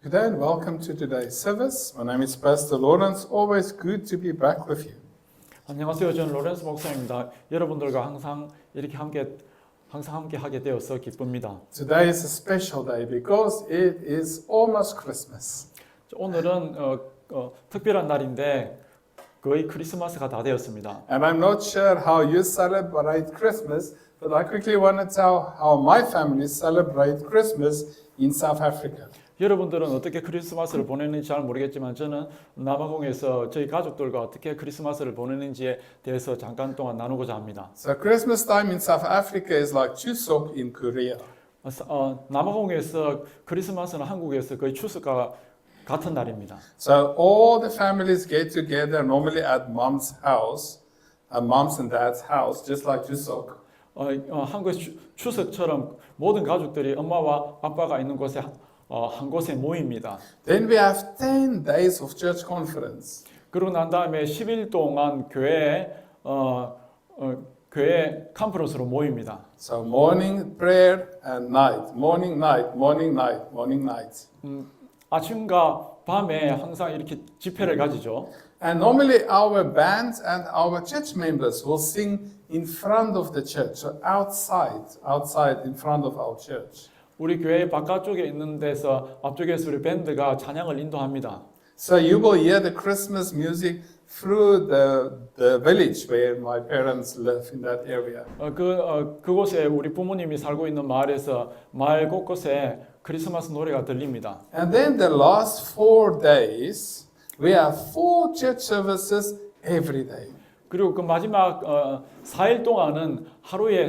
Good day and welcome to today's service. My name is Pastor Lawrence. Always good to be back with you. 안녕하세요. 저는 로렌스 목사입니다. 여러분들과 항상 함께 하게 되어서 기쁩니다. Today is a special day because it is almost Christmas. 오늘은 특별한 날인데 거의 크리스마스가 다 되었습니다. And I'm not sure how you celebrate Christmas, but I quickly want to tell how my family celebrate Christmas in South Africa. 여러분들은 어떻게 크리스마스를 보내는지 잘 모르겠지만 저는 남아공에서 저희 가족들과 어떻게 크리스마스를 보내는지에 대해서 잠깐 동안 나누고자 합니다. So Christmas time in South Africa is like Chuseok in Korea. 남아공에서 크리스마스는 한국에서 거의 추수가 같은 날입니다. So all the families get together normally at mom's house, mom's and dad's house, just like Chuseok. 한국의 추석처럼 모든 가족들이 엄마와 아빠가 있는 곳에 한 곳에 모입니다. Then we have 10 days of church conference. 그러고 난 다음에 10일 동안 교회 컨퍼런스로 모입니다. So morning prayer and night, morning night, morning night, morning night. 아침과 밤에 항상 이렇게 집회를 가지죠. And normally our band and our church members will sing in front of the church, so outside in front of our church. 우리 교회 바깥쪽에 있는 데서 앞쪽에서 우리 밴드가 찬양을 인도합니다. So you will hear the Christmas music through the village where my parents live in that area. 그곳에 우리 부모님이 살고 있는 마을에서 마을 곳곳에 크리스마스 노래가 들립니다. And then the last 4 days, we have 4 church services every day. 그리고 그 마지막 4일 동안은 하루에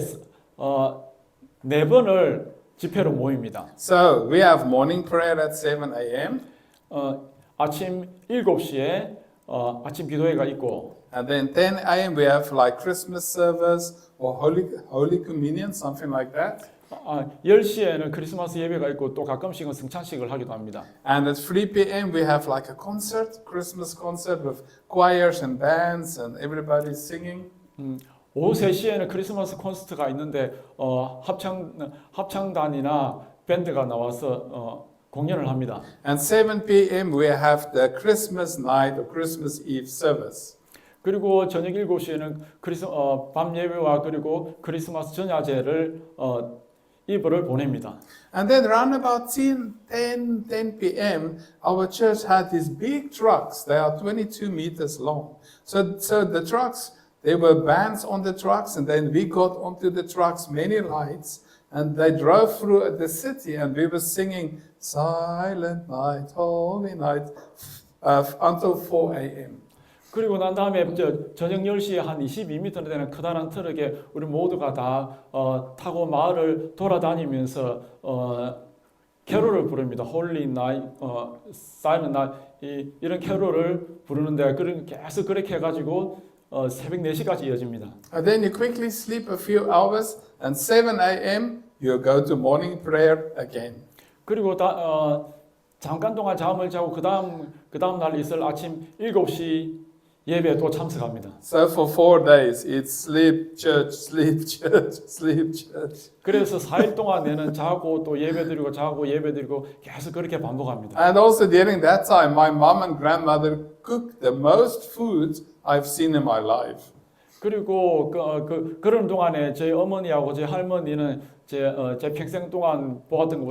4번을 집회로 모입니다. So we have morning prayer at 7 a.m. 아침 7시에 아침 기도회가 있고 And then 10 a.m. we have like Christmas service or Holy Communion, something like that. 10시에는 크리스마스 예배가 있고 또 가끔씩은 성찬식을 하기도 합니다. And at 3 p.m. we have like a concert, Christmas concert with choirs and bands and everybody singing. 오후 3시에는 크리스마스 콘서트가 있는데 합창단이나 밴드가 나와서 공연을 합니다. And 7 p.m. we have the Christmas night or Christmas Eve service. 그리고 저녁 7시에는 밤 예배와 그리고 크리스마스 전야제를 이브를 보냅니다. And then around about 10 p.m. our church had these big trucks. They are 22 meters long. So the trucks, there were bands on the trucks, and then we got onto the trucks, many lights, and they drove through the city, and we were singing Silent Night, Holy Night until 4 a.m. 그리고 난 다음에 저녁 10시에 한 22m 되는 커다란 트럭에 우리 모두가 다 타고 마을을 돌아다니면서 캐롤을 부릅니다. Holy Night, Silent Night 이런 캐롤을 부르는데 계속 그렇게 해가지고 새벽 4시까지 이어집니다. And then you quickly sleep a few hours, and 7 a.m. you go to morning prayer again. 그리고 잠깐 동안 잠을 자고 그 다음 날 있을 아침 7시 예배에 또 참석합니다. So for 4 days it's sleep, church, sleep, church, sleep, church. 그래서 4일 동안 내는 자고 또 예배드리고 자고 예배드리고 계속 그렇게 반복합니다. And also during that time, my mom and grandmother cooked the most food I've seen in my life. 그리고 그런 동안에 저희 어머니하고 저희 할머니는 제 평생 동안 보았던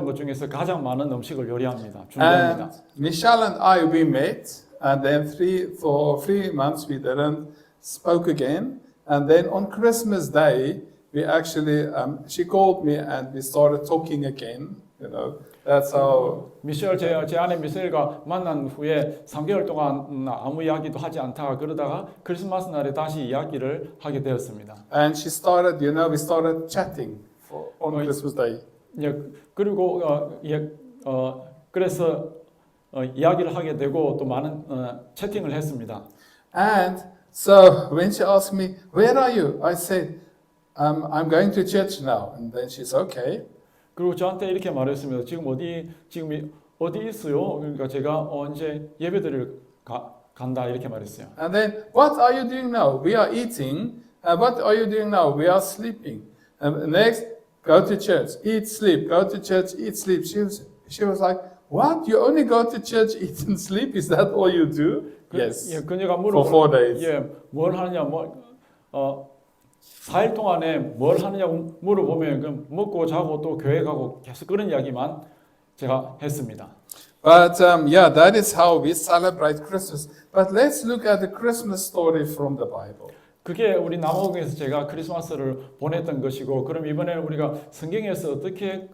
것 중에서 가장 많은 음식을 요리합니다. 준비합니다. And Michelle and I, we met, and then for 3 months we didn't spoke again. And then on Christmas Day, we actually, she called me and we started talking again. You know, that's how. 미셸 제 아내 미셸과 만난 후에 3개월 동안 아무 이야기도 하지 않다가 그러다가 크리스마스 날에 다시 이야기를 하게 되었습니다. And she started, we started chatting on Christmas Day. 예, 그리고 그래서 이야기를 하게 되고 또 많은 채팅을 했습니다. And so when she asked me, "Where are you?" I said, "I'm going to church now." And then she said, "Okay." 그리고 저한테 이렇게 말했습니다. 지금 어디 있어요? 그러니까 제가 이제 예배드릴 간다 이렇게 말했어요. And then, "What are you doing now?" "We are eating." "What are you doing now?" "We are sleeping." And next, "Go to church, eat, sleep. Go to church, eat, sleep." She was like, what? You only go to church, eat and sleep? Is that all you do? Yes. 예, 그녀가 For 4 days. 예, 뭘 하느냐, 4일 동안에 뭘 하느냐고 물어보면 그럼 먹고 자고 또 교회 가고 계속 그런 이야기만 제가 했습니다. But yeah, that is how we celebrate Christmas. But let's look at the Christmas story from the Bible. 그게 우리 남아공에서 제가 크리스마스를 보냈던 것이고, 그럼 이번에는 우리가 성경에서 어떻게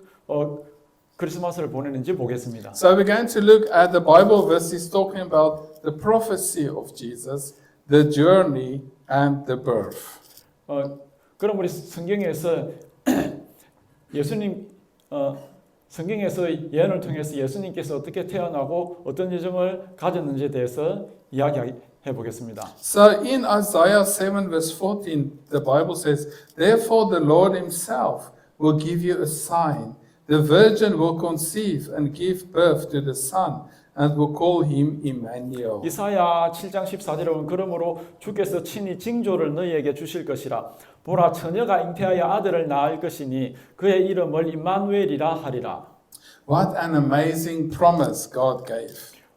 크리스마스를 보내는지 보겠습니다. So we're going to look at the Bible verses talking about the prophecy of Jesus, the journey, and the birth. 그럼 우리 성경에서 예수님 성경에서 예언을 통해서 예수님께서 어떻게 태어나고 어떤 여정을 가졌는지에 대해서 이야기해 보겠습니다. So in Isaiah 7 verse 14, the Bible says, therefore the Lord himself will give you a sign. The virgin will conceive and give birth to the son and will call him Emmanuel. 이사야 7장 14절에 보면 그러므로 주께서 친히 징조를 너희에게 주실 것이라. 보라 처녀가 잉태하여 아들을 낳을 것이니 그의 이름을 임마누엘이라 하리라. What an amazing promise God gave.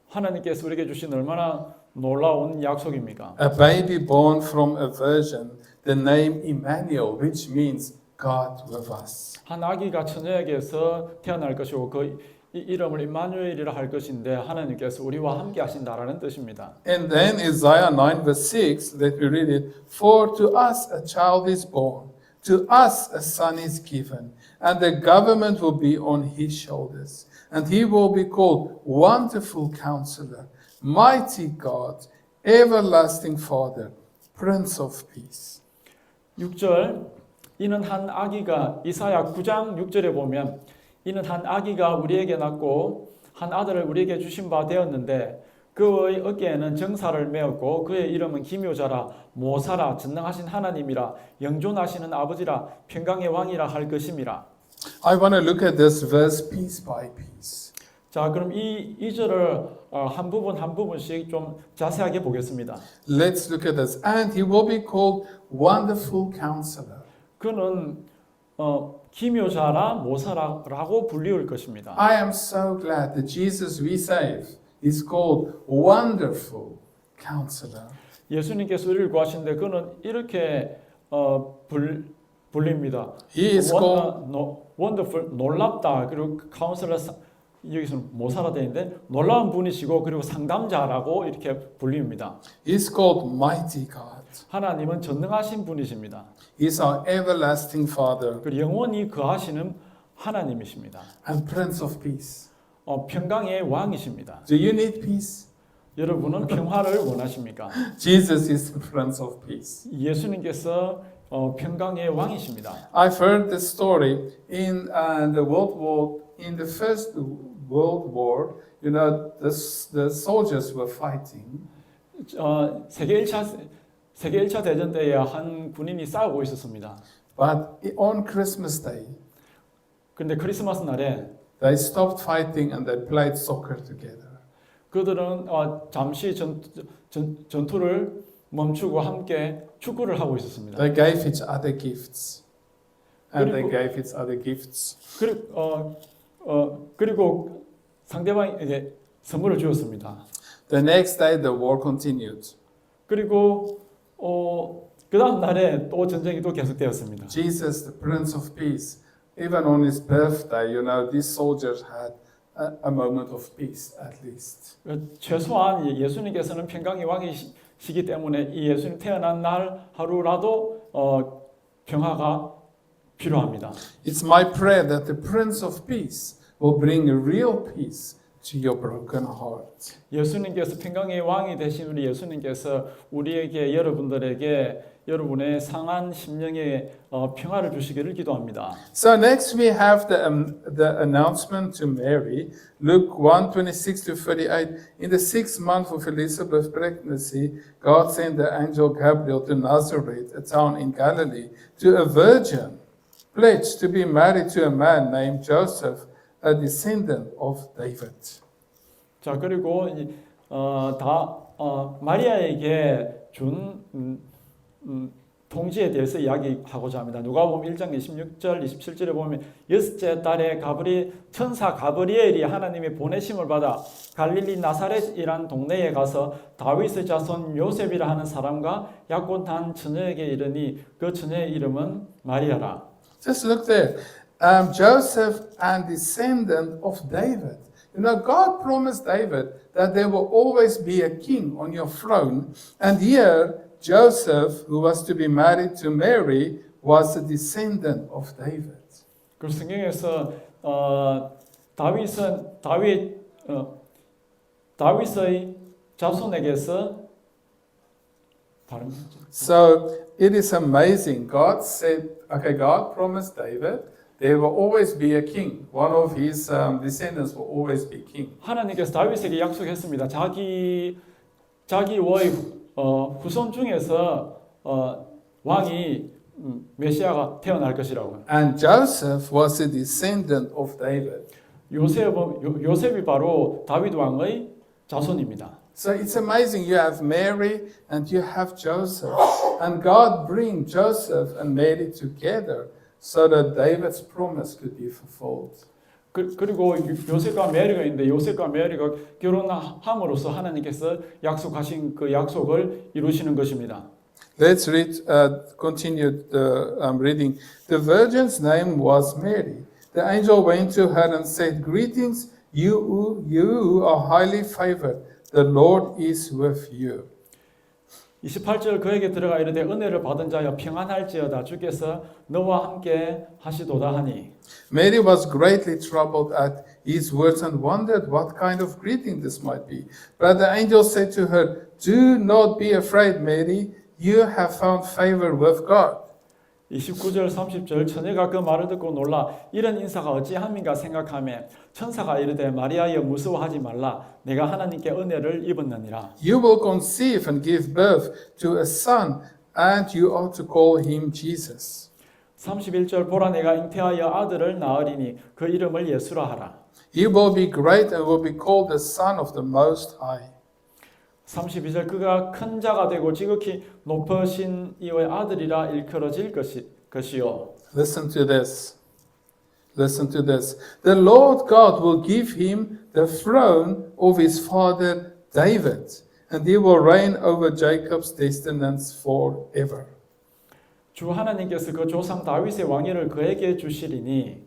하나님께서 우리에게 주신 얼마나 놀라운 약속입니까? A baby born from a virgin, the name Emmanuel, which means God with us. 한 아기가 처녀에게서 태어날 것이고 그 이름을 임마누엘이라 할 것인데 하나님께서 우리와 함께 하신다라는 뜻입니다. And then Isaiah 9 verse 6, let me read it. For to us a child is born, to us a son is given, and the government will be on his shoulders. And he will be called Wonderful Counselor, Mighty God, Everlasting Father, Prince of Peace. 6절 이는 한 아기가 이사야 9장 6절에 보면 이는 한 아기가 우리에게 낳고 한 아들을 우리에게 주신 바 되었는데 그의 어깨에는 정사를 메었고 그의 이름은 기묘자라 모사라 전능하신 하나님이라 영존하시는 아버지라 평강의 왕이라 할 것임이라. I want to look at this verse piece by piece. 자, 그럼 이 절을 한 부분 한 부분씩 좀 자세하게 보겠습니다. Let's look at this. And he will be called Wonderful Counselor. 그는 기묘자라 모사라고 불리울 것입니다. I am so glad that Jesus we save is called Wonderful Counselor. 예수님께서 우리를 구하시는데 그는 이렇게 불립니다. He is called 원더풀 놀랍다. 그리고 카운슬러 여기서는 모사라 되는데 놀라운 분이시고 그리고 상담자라고 이렇게 불립니다. He is called Mighty God. 하나님은 전능하신 분이십니다. He is our everlasting Father 그리고 영원히 거하시는 하나님이십니다. and Prince of Peace. 평강의 왕이십니다. Do you need peace? 여러분은 평화를 원하십니까? Jesus is the Prince of Peace. 예수님께서 평강의 왕이십니다. I've heard the story in in the First World War. You know, the soldiers were fighting. 세계 1차 대전 때에 한 군인이 싸우고 있었습니다. But on Christmas Day, 그런데 크리스마스 날에 they stopped fighting and they played soccer together. 그들은 잠시 전투를 멈추고 함께 축구를 하고 있었습니다. They gave each other gifts, and they 그리고- gave each other gifts. 그리고 상대방에게 선물을 주었습니다. The next day, the war continued. 그리고 그 다음 날에 또 전쟁이 또 계속되었습니다. Jesus, the Prince of Peace, even on his birthday, you know, these soldiers had a moment of peace at least. 최소한 예수님께서는 평강의 왕이시기 때문에 이 예수님 태어난 날 하루라도 평화가 필요합니다. It's my prayer that the Prince of Peace will bring a real peace to your broken heart. 예수님께서 평강의 왕이 되신 우리 예수님께서 우리에게 여러분들에게 여러분의 상한 심령에 평화를 주시기를 기도합니다. So next we have the announcement to Mary, Luke 1:26 to 38. In the 6th month of Elizabeth's pregnancy, God sent the angel Gabriel to Nazareth, a town in Galilee, to a virgin pledged to be married to a man named Joseph, a descendant of David. 자, 그리고 마리아에게 준 통지에 대해서 이야기하고자 합니다. 누가복음 1장 26절, 27절에 보면 여섯째 달에 천사 가브리엘이 하나님의 보내심을 받아 갈릴리 나사렛이란 동네에 가서 다윗의 자손 요셉이라 하는 사람과 약혼한 처녀에게 이르니 그 처녀의 이름은 마리아라. Just look there. Joseph and descendant of David. You know, God promised David that there will always be a king on your throne. And here, Joseph, who was to be married to Mary, was a descendant of David. 그 성경에서 다윗의 자손에게서 So it is amazing. God said, okay, God promised David there will always be a king. One of his descendants will always be king. 하나님께서 다윗에게 약속했습니다. 자기의 후손 중에서 왕이 메시아가 태어날 것이라고. And Joseph was a descendant of David. 요셉이 바로 다윗 왕의 자손입니다. So it's amazing. You have Mary and you have Joseph. And God bring Joseph and Mary together so that David's promise could be fulfilled. 그리고 요셉과 메리가 있는데 요셉과 메리가 결혼함으로써 하나님께서 약속하신 그 약속을 이루시는 것입니다. Let's continue reading. The virgin's name was Mary. The angel went to her and said, "Greetings, you who are highly favored. The Lord is with you." 28절 그에게 들어가 이르되 은혜를 받은 자여 평안할지어다 주께서 너와 함께 하시도다 하니. Mary was greatly troubled at his words and wondered what kind of greeting this might be. But the angel said to her, "Do not be afraid, Mary. You have found favor with God." 29절 30절 처녀가 그 말을 듣고 놀라 이런 인사가 어찌함인가 생각하며 천사가 이르되 마리아여 무서워하지 말라 내가 하나님께 은혜를 입었느니라. You will conceive and give birth to a son, and you are to call him Jesus. 31절 보라 내가 잉태하여 아들을 낳으리니 그 이름을 예수라 하라. He will be great and will be called the Son of the Most High. 32절 그가 큰 자가 되고 지극히 높으신 이의 아들이라 일컬어질 것이요. Listen to this. Listen to this. The Lord God will give him the throne of his father David, and he will reign over Jacob's descendants forever. 주 하나님께서 그 조상 다윗의 왕위를 그에게 주시리니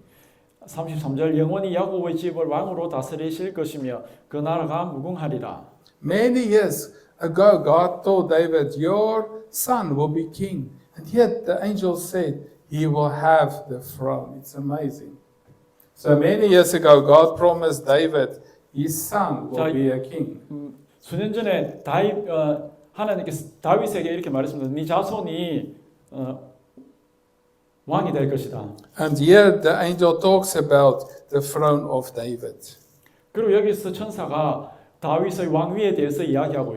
33절 영원히 야곱의 집을 왕으로 다스리실 것이며 그 나라가 무궁하리라. Many years ago, God told David, "Your son will be king." And yet the angel said, "He will have the throne." It's amazing. So many years ago, God promised David, his son will be a king. 수년 전에 하나님께서 다윗에게 이렇게 말했습니다. 네 자손이 왕이 될 것이다. And here the angel talks about the throne of David. 그리고 여기서 천사가 다윗의 왕위에 대해서 이야기하고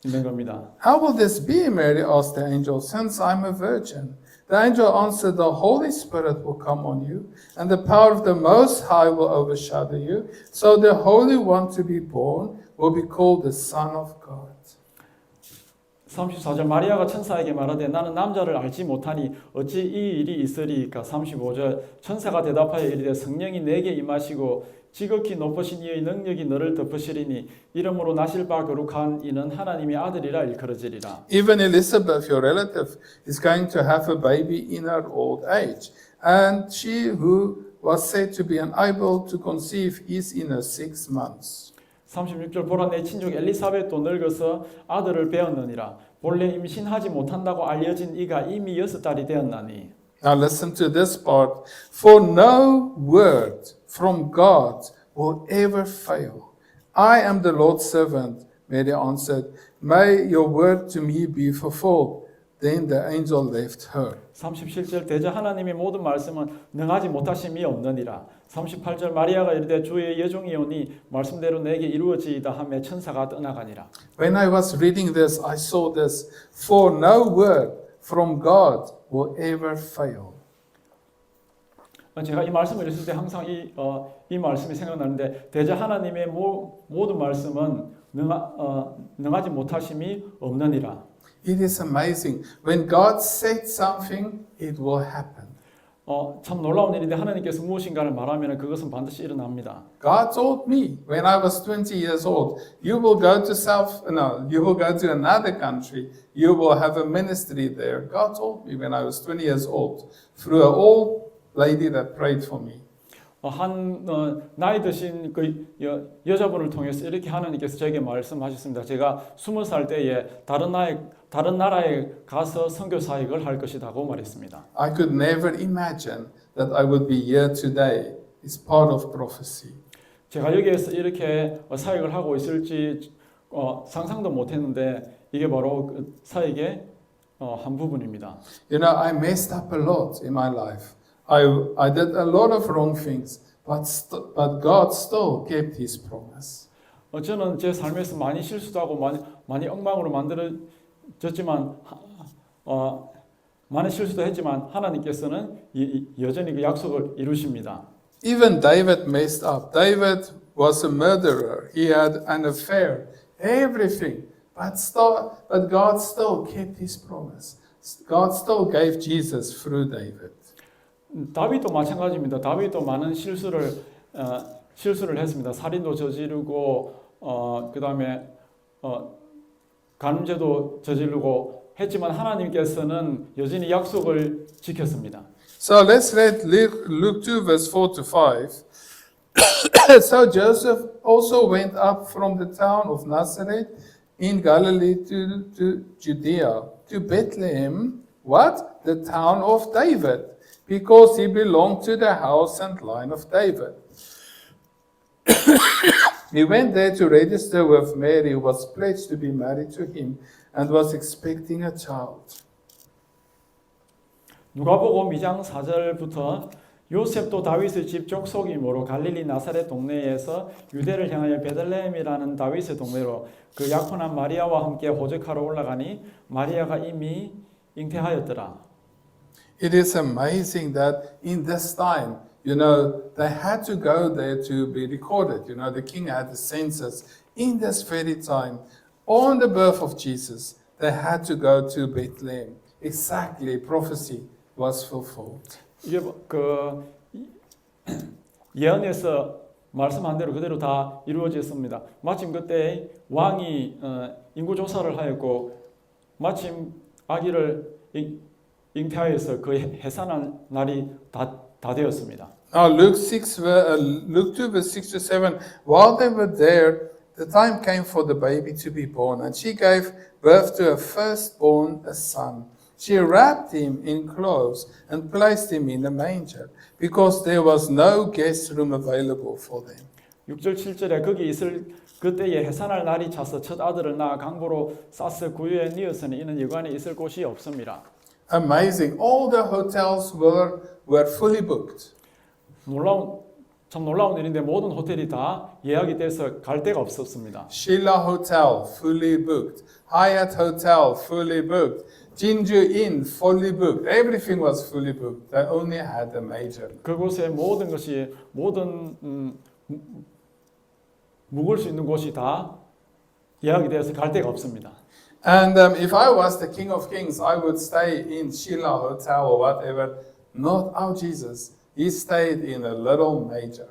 있는 겁니다. How will this be, Mary asked the angel, since I'm a virgin? The angel answered, the Holy Spirit will come on you, and the power of the Most High will overshadow you. So the Holy One to be born will be called the Son of God. 34절 마리아가 천사에게 말하되 나는 남자를 알지 못하니 어찌 이 일이 있으리이까. 35절 천사가 대답하여 이르되 성령이 내게 임하시고 지극히 높으신 이의 능력이 너를 덮으시리니 이름으로 나실 바 거룩한 이는 하나님의 아들이라 일컬어지리라. Even Elizabeth, your relative, is going to have a baby in her old age. And she who was said to be unable to conceive is in her 6 months. 36절 보라 내 친족 엘리사벳도 늙어서 아들을 배었느니라. 본래 임신하지 못한다고 알려진 이가 이미 6달이 되었나니. Now listen to this part. For no word from God will ever fail. I am the Lord's servant, Mary answered. May your word to me be fulfilled. Then the angel left her. 37절 대저 하나님의 모든 말씀은 능하지 못하심이 없느니라. 38절 마리아가 이르되 주의 여종이오니 말씀대로 내게 이루어지이다 하며 천사가 떠나가니라. When I was reading this, I saw this. For no word from God will ever fail. 제가 이 말씀을 읽을 때 항상 이 말씀이 생각나는데 대저 하나님의 모든 말씀은 능하지 못하심이 없느니라. It is amazing. When God said something, it will happen. 참 놀라운 일인데 하나님께서 무엇인가를 말하면 그것은 반드시 일어납니다. God told me when I was 20 years old, you will go to another country. You will have a ministry there. God told me when I was 20 years old through an old lady that prayed for me. 나이 드신 그 여자분을 통해서 이렇게 하나님께서 저에게 말씀하셨습니다. 제가 20살 때에 다른 나라에 가서 선교 사역을 할 것이라고 말했습니다. I could never imagine that I would be here today. It's part of prophecy. 제가 여기에서 이렇게 사역을 하고 있을지 상상도 못했는데 이게 바로 그 사역의 한 부분입니다. You know, I messed up a lot in my life. I did a lot of wrong things, but God still kept His promise. 저는 제 삶에서 많이 실수도 하고 많이 엉망으로 만들어졌지만 많은 실수도 했지만 하나님께서는 여전히 그 약속을 이루십니다. Even David messed up. David was a murderer. He had an affair, everything. But God still kept His promise. God still gave Jesus through David. 다윗도 마찬가지입니다. 다윗도 많은 실수를 했습니다. 살인도 저지르고 그다음에 간음죄도 저지르고 했지만 하나님께서는 여전히 약속을 지켰습니다. So let's read Luke 2 verse 4 to 5. So Joseph also went up from the town of Nazareth in Galilee to Judea, to Bethlehem, what? The town of David, because he belonged to the house and line of David. He went there to register with Mary, who was pledged to be married to him and was expecting a child. 누가복음 2장 4절부터 요셉도 다윗의 집 족속이므로 갈릴리 나사렛 동네에서 유대를 향하여 베들레헴이라는 다윗의 동네로 그 약혼한 마리아와 함께 호적하러 올라가니 마리아가 이미 잉태하였더라. It is amazing that in this time, you know, they had to go there to be recorded. You know, the king had the census. In this very time, on the birth of Jesus, they had to go to Bethlehem. Exactly, prophecy was fulfilled. 이게 그 예언에서 말씀한 대로 그대로 다 이루어졌습니다. 마침 그때 왕이 인구 조사를 하였고 마침 아기를 잉태하여서 그 해산한 날이 다 되었습니다. Now Luke 2 verse 6 to 7, while they were there, the time came for the baby to be born, and she gave birth to her firstborn, a son. She wrapped him in clothes and placed him in a manger, because there was no guest room available for them. 6절 7절에 거기 있을 그때에 해산할 날이 차서 첫 아들을 낳아 강보로 싸서 구유에 뉘었으니 이는 여관에 있을 곳이 없습니다. Amazing. All the hotels were fully booked. 참 놀라운 일인데 모든 호텔이 다 예약이 돼서 갈 데가 없었습니다. Sheila Hotel, fully booked. Hyatt Hotel, fully booked. Jinju Inn, fully booked. Everything was fully booked. They only had a major. 그곳에 모든 것이 묵을 수 있는 곳이 다 예약이 되어서 갈 데가 없습니다. And if I was the King of Kings, I would stay in Sheila Hotel or whatever. Not our Jesus. He stayed in a little major.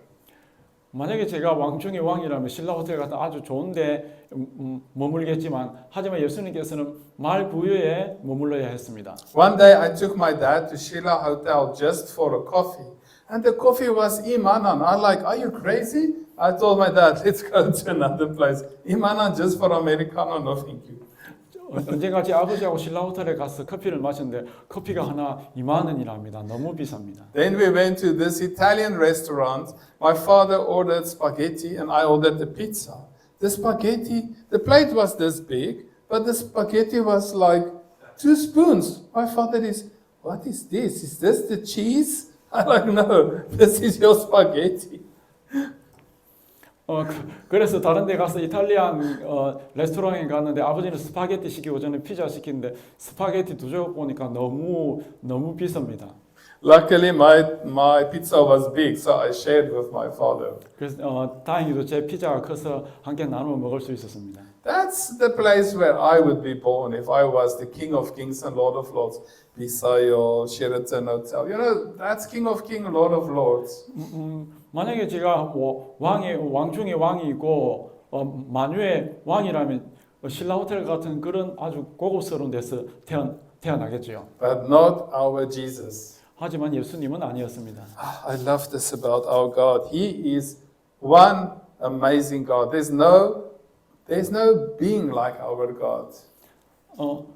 만약에 제가 왕 중의 왕이라면 신라 호텔 같은 아주 좋은데 머물겠지만 하지만 예수님께서는 말 부유에 머물러야 했습니다. One day I took my dad to Sheila Hotel just for a coffee. And the coffee was Imanan. I'm like, are you crazy? I told my dad, let's go to another place. Imanan just for Americano, no thank you. 언젠가 제 아버지하고 신라 호텔에 가서 커피를 마셨는데 커피가 하나 2만 원이랍니다. 너무 비쌉니다. Then we went to this Italian restaurant. My father ordered spaghetti and I ordered the pizza. The spaghetti, the plate was this big, but the spaghetti was like 2 spoons. My father is, what is this? Is this the cheese? I'm like, no, this is your spaghetti. 그래서 다른 데 가서 이탈리안 레스토랑에 갔는데 아버지는 스파게티 시키고 저는 피자 시키는데 스파게티 두 조각 보니까 너무 비쌉니다. Luckily, my pizza was big, so I shared with my father. 그래서 다행히도 제 피자가 커서 함께 나누어 먹을 수 있었습니다. That's the place where I would be born if I was the King of Kings and Lord of Lords. Bisayo, Sheraton Hotel. You know, that's King of Kings, Lord of Lords. 만약에 제가 뭐 왕 중에 왕이고 만유의 왕이라면 신라 호텔 같은 그런 아주 고급스러운 데서 태어나겠죠. But not our Jesus. 하지만 예수님은 아니었습니다. I love this about our God. He is one amazing God. There's no being like our God.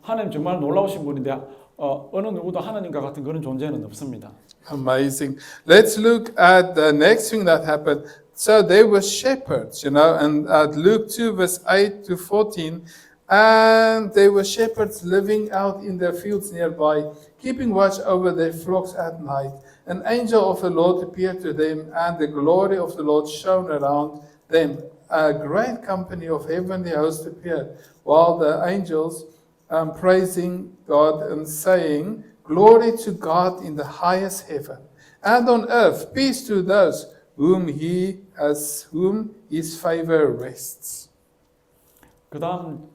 하나님 정말 놀라우신 분인데 어느 누구도 하나님과 같은 그런 존재는 없습니다. Amazing. Let's look at the next thing that happened. So they were shepherds, and at Luke 2, verse 8 to 14, and they were shepherds living out in their fields nearby, keeping watch over their flocks at night. An angel of the Lord appeared to them, and the glory of the Lord shone around them. A great company of heavenly hosts appeared, while the angels praising God and saying, "Glory to God in the highest heaven, and on earth peace to those whom his favor rests." 그다음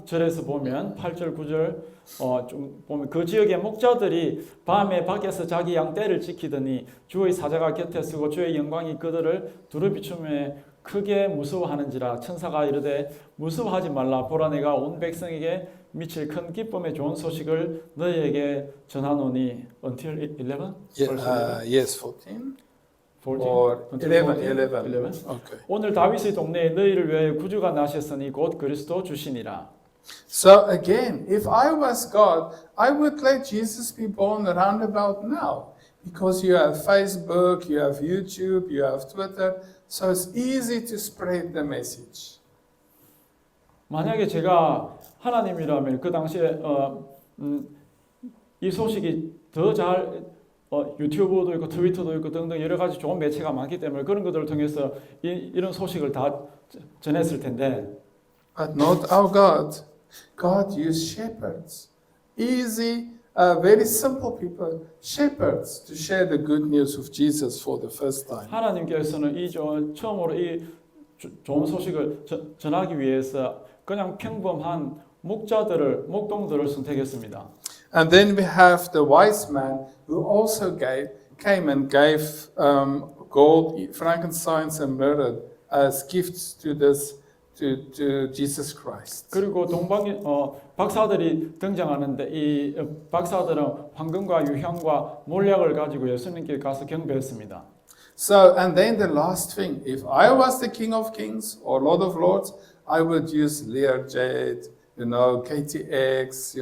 절에서 보면 8절 9절 좀 보면 그 지역의 목자들이 밤에 밖에서 자기 양떼를 지키더니 주의 사자가 곁에 서고 주의 영광이 그들을 두루 비추며 크게 무서워하는지라. 천사가 이르되 무서워하지 말라. 보라 내가 온 백성에게 미칠 큰 기쁨의 좋은 소식을 너희에게 전하노니. Until 11? Yes, 14. 14? Or Until 11. 11? Okay. 오늘 다윗의 동네에 너희를 위하여 구주가 나셨으니 곧 그리스도 주시니라. So again, if I was God, I would let Jesus be born around about now. Because you have Facebook, you have YouTube, you have Twitter, so it's easy to spread the message. 만약에 제가 하나님이라면 그 당시에 이 소식이 더 잘 유튜브도 있고 트위터도 있고 등등 여러 가지 좋은 매체가 많기 때문에 그런 것들을 통해서 이런 소식을 다 전했을 텐데. But not our God. God used shepherds. Easy, very simple people, shepherds, to share the good news of Jesus for the first time. 하나님께서는 처음으로 이 좋은 소식을 전하기 위해서 그냥 평범한 목동들을 선택했습니다. And then we have the wise man who also came and gave gold, frankincense, and myrrh as gifts to Jesus Christ. 그리고 박사들이 등장하는데 이 박사들은 황금과 유향과 몰약을 가지고 예수님께 가서 경배했습니다. So, and then the last thing, if I was the King of Kings or Lord of Lords, I would use Learjet, KTX,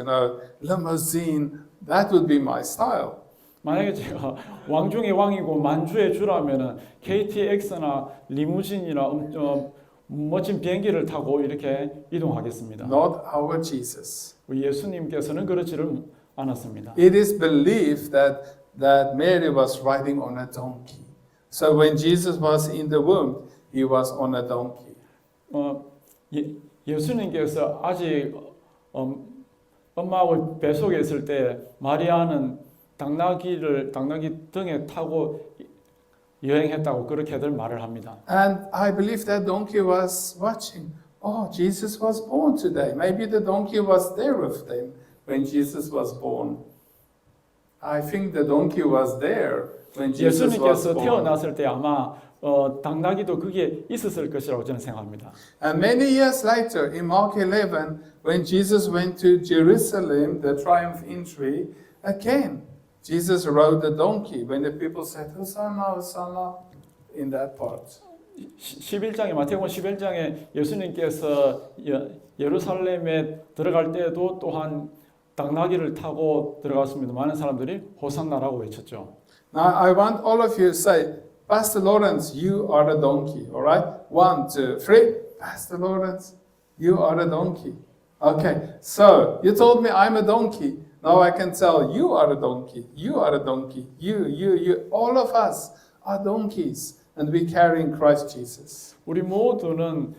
limousine. That would be my style. 만약에 제가 왕 중의 왕이고 만주의 주라면은 KTX나 리무진이나 멋진 비행기를 타고 이렇게 이동하겠습니다. Not our Jesus. 우리 예수님께서는 그렇지를 않았습니다. It is believed that Mary was riding on a donkey. So when Jesus was in the womb, he was on a donkey. 예수님께서 아직 엄마의 뱃속에 있을 때 마리아는 당나귀 등에 타고 여행했다고 그렇게들 말을 합니다. And I believe that donkey was watching. Oh, Jesus was born today. Maybe the donkey was there with them when Jesus was born. I think the donkey was there when Jesus was 예수님께서 born. 태어났을 때 아마 당나귀도 거기에 있었을 것이라고 저는 생각합니다. And many years later, in Mark 11, when Jesus went to Jerusalem, the triumph entry, again, Jesus rode the donkey. When the people said, Hosanna, Hosanna, in that part. 11장에 마태복음 11장에 예수님께서 예루살렘에 들어갈 때도 또한 당나귀를 타고 들어갔습니다. 많은 사람들이 호산나라고 외쳤죠. Now, I want all of you to say, Pastor Lawrence, you are a donkey, all right? 1, 2, 3. Pastor Lawrence, you are a donkey. Okay, so you told me I'm a donkey. Now I can tell you are a donkey. You are a donkey. You. All of us are donkeys, and we carrying Christ Jesus. 우리 모두는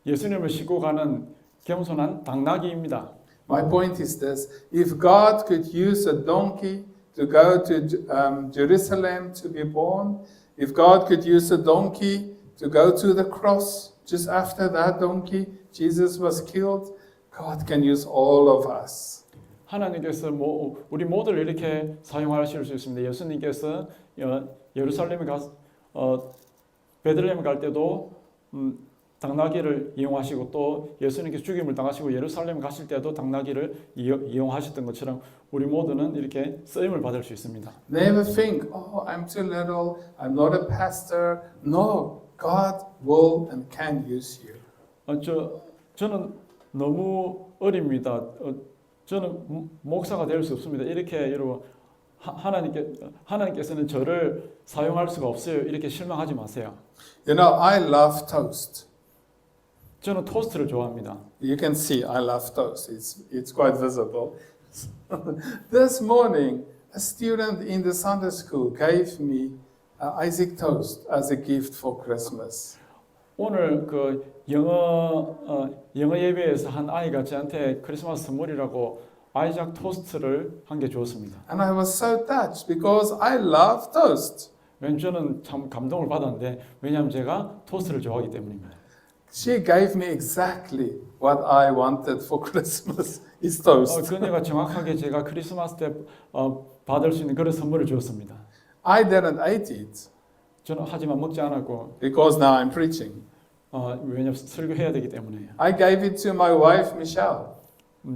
예수님을 싣고 가는 겸손한 당나귀입니다. My point is this: if God could use a donkey to go to Jerusalem to be born, if God could use a donkey to go to the cross just after that donkey, Jesus was killed. God can use all of us. 하나님께서 우리 모두를 이렇게 사용하실 수 있습니다. 예수님께서 예루살렘에 베들레헴 갈 때도 당나귀를 이용하시고 또 예수님께서 죽임을 당하시고 예루살렘 가실 때도 당나귀를 이용하셨던 것처럼 우리 모두는 이렇게 쓰임을 받을 수 있습니다. Never think, oh, I'm too little, I'm not a pastor. No, God will and can use you. 저는 너무 어립니다. 저는 목사가 될 수 없습니다. 이렇게 여러분 하나님께서는 저를 사용할 수가 없어요. 이렇게 실망하지 마세요. You know, I love toast. 저는 토스트를 좋아합니다. You can see I love toast. It's quite visible. This morning, a student in the Sunday school gave me Isaac toast as a gift for Christmas. 오늘 그 영어 예배에서 한 아이가 저한테 크리스마스 선물이라고 아이작 토스트를 한 개 주었습니다. And I was so touched because I love toast. 왜냐면 저는 참 감동을 받았는데 왜냐하면 제가 토스트를 좋아하기 때문입니다. She gave me exactly what I wanted for Christmas. Is toast. 그녀가 정확하게 제가 크리스마스 때 받을 수 있는 그런 선물을 주었습니다. I didn't eat it 저는 하지만 먹지 않았고 because now I'm preaching. 왜냐하면 설교해야 되기 때문에요. I gave it to my wife Michelle.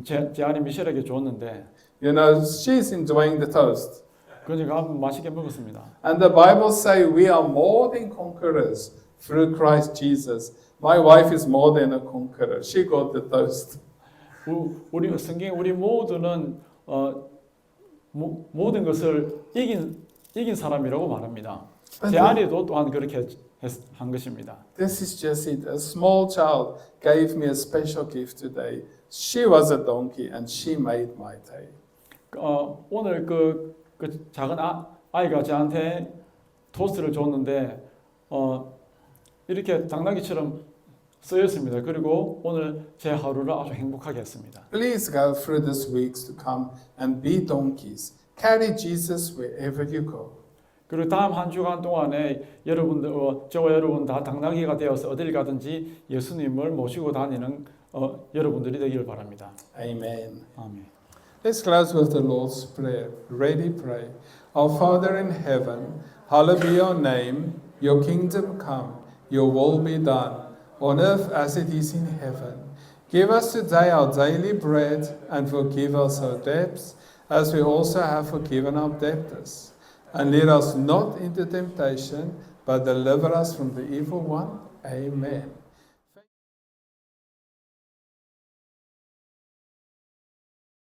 제 아내 미셸에게 줬는데 You know, she's enjoying the toast. 그녀가 맛있게 먹었습니다. And the Bible says we are more than conquerors through Christ Jesus. My wife is more than a conqueror. She got the toast. 우리 성경에 우리 모두는 모든 것을 이긴 사람이라고 말합니다. 제 아내도 또한 그렇게 한 것입니다. This is just it. A small child gave me a special gift today. She was a donkey and she made my day. 오늘 그 작은 아이가 저한테 토스트를 줬는데 이렇게 당나귀처럼 쓰였습니다. 그리고 오늘 제 하루를 아주 행복하게 했습니다. Please go through these weeks to come and be donkeys. Carry Jesus wherever you go. 그리고 다음 한 주간 동안에 여러분들, 저와 여러분 다 당나귀가 되어서 어딜 가든지 예수님을 모시고 다니는 여러분들이 되기를 바랍니다. Amen. 아멘. Let's close with the Lord's Prayer. Ready, pray. Our Father in heaven, hallowed be your name. Your kingdom come. Your will be done, on earth as it is in heaven. Give us today our daily bread, and forgive us our debts, as we also have forgiven our debtors. And lead us not into temptation, but deliver us from the evil one. Amen.